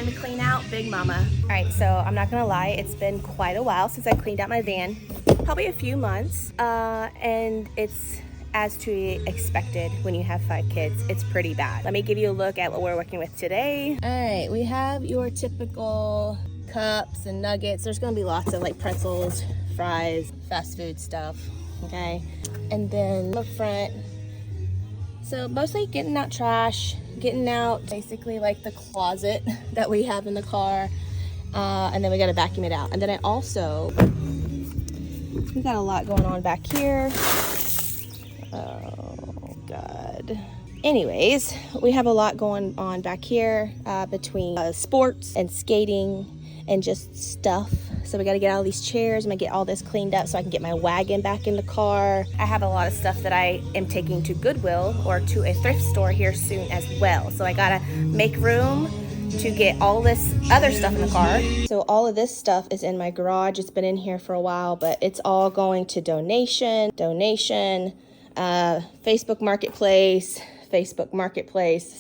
time to clean out? Big mama. All right, so I'm not gonna lie, it's been quite a while since I cleaned out my van. Probably a few months, and it's as to be expected when you have 5 kids. It's pretty bad. Let me give you a look at what we're working with today. All right, we have your typical cups and nuggets. There's gonna be lots of like pretzels, fries, fast food stuff, okay? And then up front, so mostly getting out trash, getting out basically like the closet that we have in the car, and then we gotta vacuum it out. And then we got a lot going on back here. Oh God. Anyways, we have a lot going on back here between sports and skating and just stuff. So we got to get all these chairs. I'm gonna get all this cleaned up so I can get my wagon back in the car. I have a lot of stuff that I am taking to Goodwill or to a thrift store here soon as well. So I gotta make room to get all this other stuff in the car. So all of this stuff is in my garage. It's been in here for a while, but it's all going to donation, Facebook Marketplace.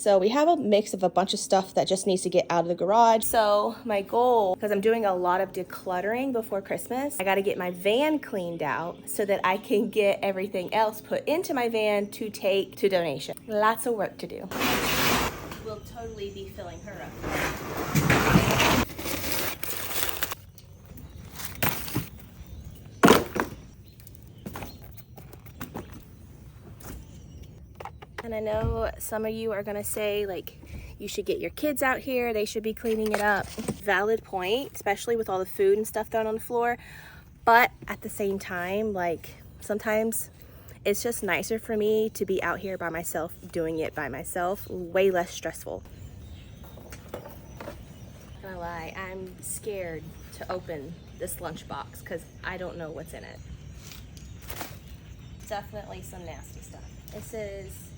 So we have a mix of a bunch of stuff that just needs to get out of the garage. So my goal, because I'm doing a lot of decluttering before Christmas, I got to get my van cleaned out so that I can get everything else put into my van to take to donation. Lots of work to do. We'll totally be filling her up. And I know some of you are gonna say like, you should get your kids out here, they should be cleaning it up. Valid point, especially with all the food and stuff thrown on the floor. But at the same time, like sometimes it's just nicer for me to be out here by myself, doing it by myself, way less stressful. Not gonna lie, I'm scared to open this lunchbox because I don't know what's in it. Definitely some nasty stuff. This is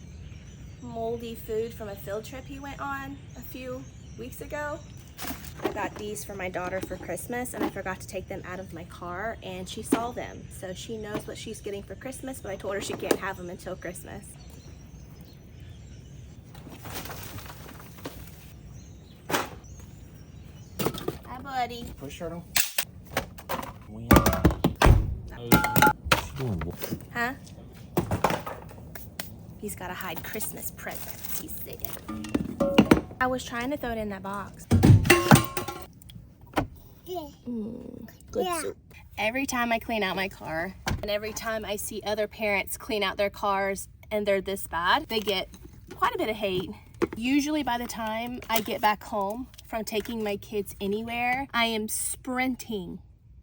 moldy food from a field trip he went on a few weeks ago. I got these for my daughter for Christmas and I forgot to take them out of my car and she saw them. So she knows what she's getting for Christmas, but I told her she can't have them until Christmas. Hi, buddy. Push her. Huh? He's got to hide Christmas presents, he said. I was trying to throw it in that box. Good soup. Every time I clean out my car, and every time I see other parents clean out their cars and they're this bad, they get quite a bit of hate. Usually by the time I get back home from taking my kids anywhere, I am sprinting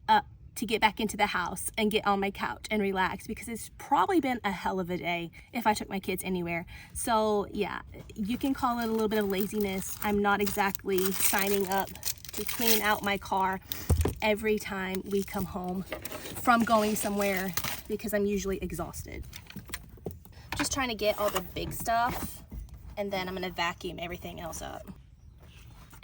up to get back into the house and get on my couch and relax because it's probably been a hell of a day if I took my kids anywhere. So yeah, you can call it a little bit of laziness. I'm not exactly signing up to clean out my car every time we come home from going somewhere because I'm usually exhausted. Just trying to get all the big stuff and then I'm gonna vacuum everything else up.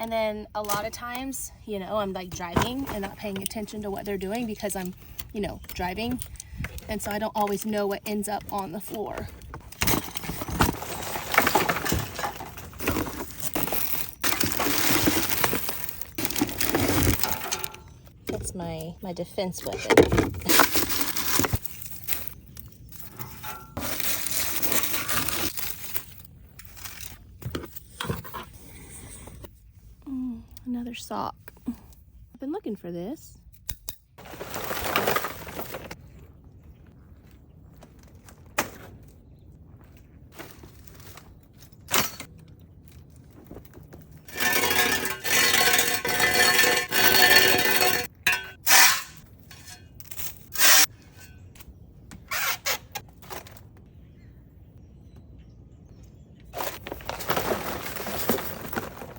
And then a lot of times, you know, I'm like driving and not paying attention to what they're doing because I'm, you know, driving. And so I don't always know what ends up on the floor. That's my defense weapon. Another sock. I've been looking for this.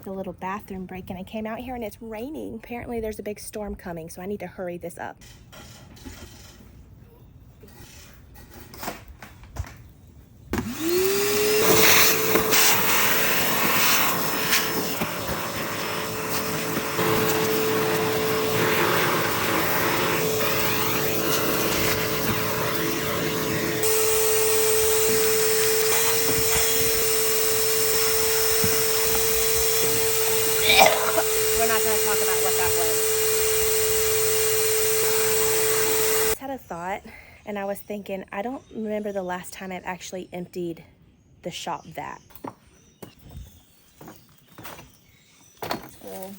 A little bathroom break and I came out here and it's raining. Apparently there's a big storm coming, so I need to hurry this up. not going to talk about what that was. I just had a thought, and I was thinking, I don't remember the last time I've actually emptied the shop vac. So,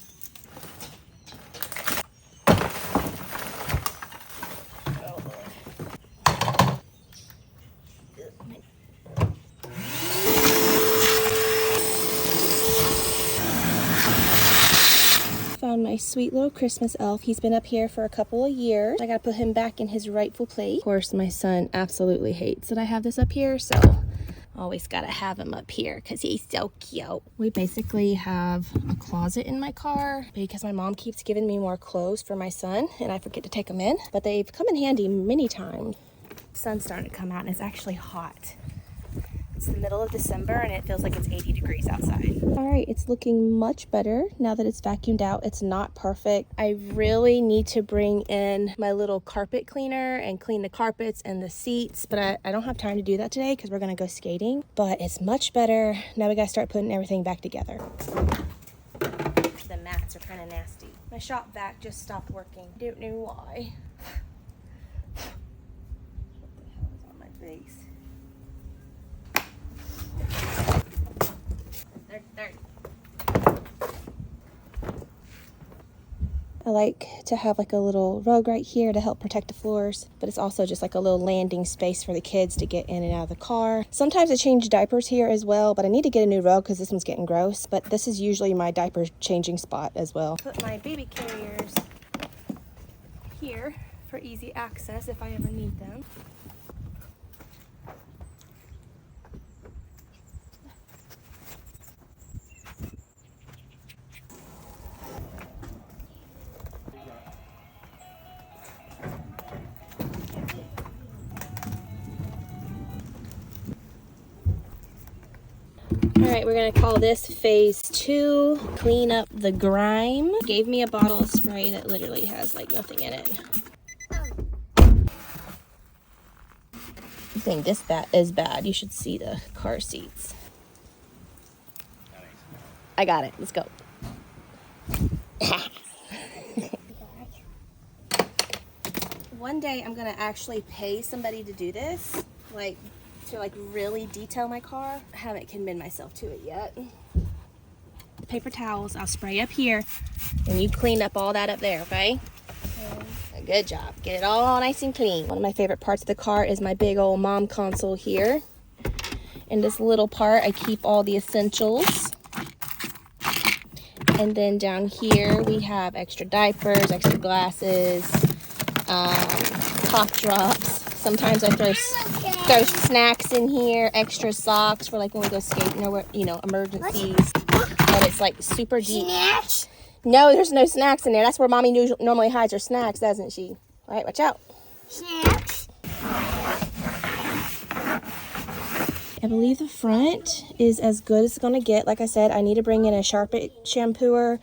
found my sweet little Christmas elf. He's been up here for a couple of years. I gotta put him back in his rightful place. Of course, my son absolutely hates that I have this up here, so always gotta have him up here because he's so cute. We basically have a closet in my car because my mom keeps giving me more clothes for my son and I forget to take them in, but they've come in handy many times. The sun's starting to come out and it's actually hot. It's the middle of December and it feels like it's 80 degrees outside. All right, it's looking much better now that it's vacuumed out. It's not perfect. I really need to bring in my little carpet cleaner and clean the carpets and the seats, but I don't have time to do that today because we're gonna go skating. But it's much better. Now we gotta start putting everything back together. The mats are kind of nasty. My shop vac just stopped working. Don't know why. What the hell is on my face? There. I like to have like a little rug right here to help protect the floors, but it's also just like a little landing space for the kids to get in and out of the car. Sometimes I change diapers here as well, but I need to get a new rug because this one's getting gross, but this is usually my diaper changing spot as well. Put my baby carriers here for easy access if I ever need them. All right, we're gonna call this phase 2, clean up the grime. Gave me a bottle of spray that literally has like nothing in it. You think this is bad, you should see the car seats. I got it, let's go. One day I'm gonna actually pay somebody to do this, to really detail my car. I haven't committed myself to it yet. The paper towels I'll spray up here and you clean up all that up there, okay? Good job. Get it all nice and clean. One of my favorite parts of the car is my big old mom console here. In this little part I keep all the essentials. And then down here we have extra diapers, extra glasses, cough drops. Sometimes I throw snacks in here, extra socks for like when we go skating or, emergencies. But it's like super deep. Snacks? No, there's no snacks in there. That's where mommy normally hides her snacks, doesn't she? All right, watch out. Snacks? I believe the front is as good as it's gonna get. Like I said, I need to bring in a carpet shampooer.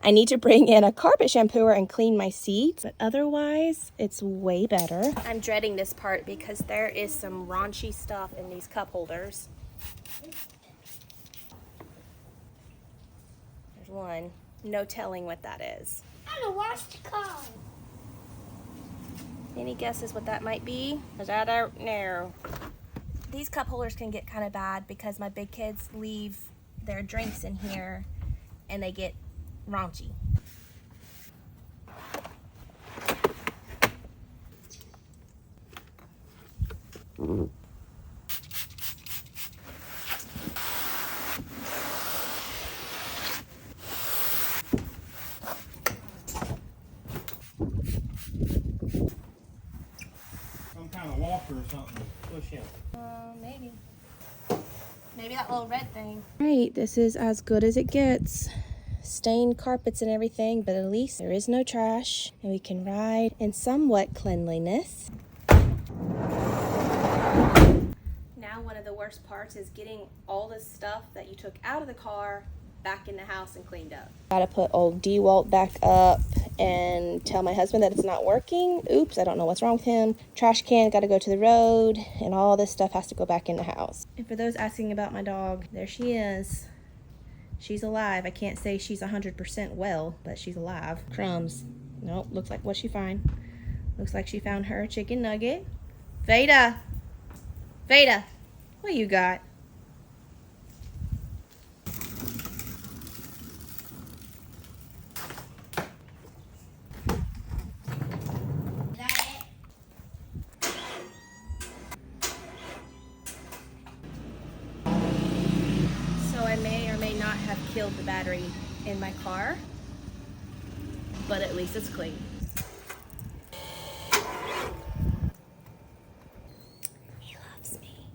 I need to bring in a carpet shampooer and clean my seats, but otherwise it's way better. I'm dreading this part because there is some raunchy stuff in these cup holders. There's one. No telling what that is. I'm gonna wash the car. Any guesses what that might be? Because I don't know. These cup holders can get kind of bad because my big kids leave their drinks in here and they get raunchy. Some kind of walker or something. Push him. Maybe that little red thing. Right, this is as good as it gets. Stained carpets and everything, but at least there is no trash and we can ride in somewhat cleanliness. Now one of the worst parts is getting all the stuff that you took out of the car back in the house and cleaned up. Gotta put old DeWalt back up and tell my husband that it's not working. Oops, I don't know what's wrong with him. Trash can gotta go to the road and all this stuff has to go back in the house. And for those asking about my dog, there she is. She's alive. I can't say she's 100% well, but she's alive. Crumbs. Nope, looks like what she find. Looks like she found her chicken nugget. Veda! Veda! What you got? So I may or may not have killed the battery in my car, but at least it's clean. He loves me.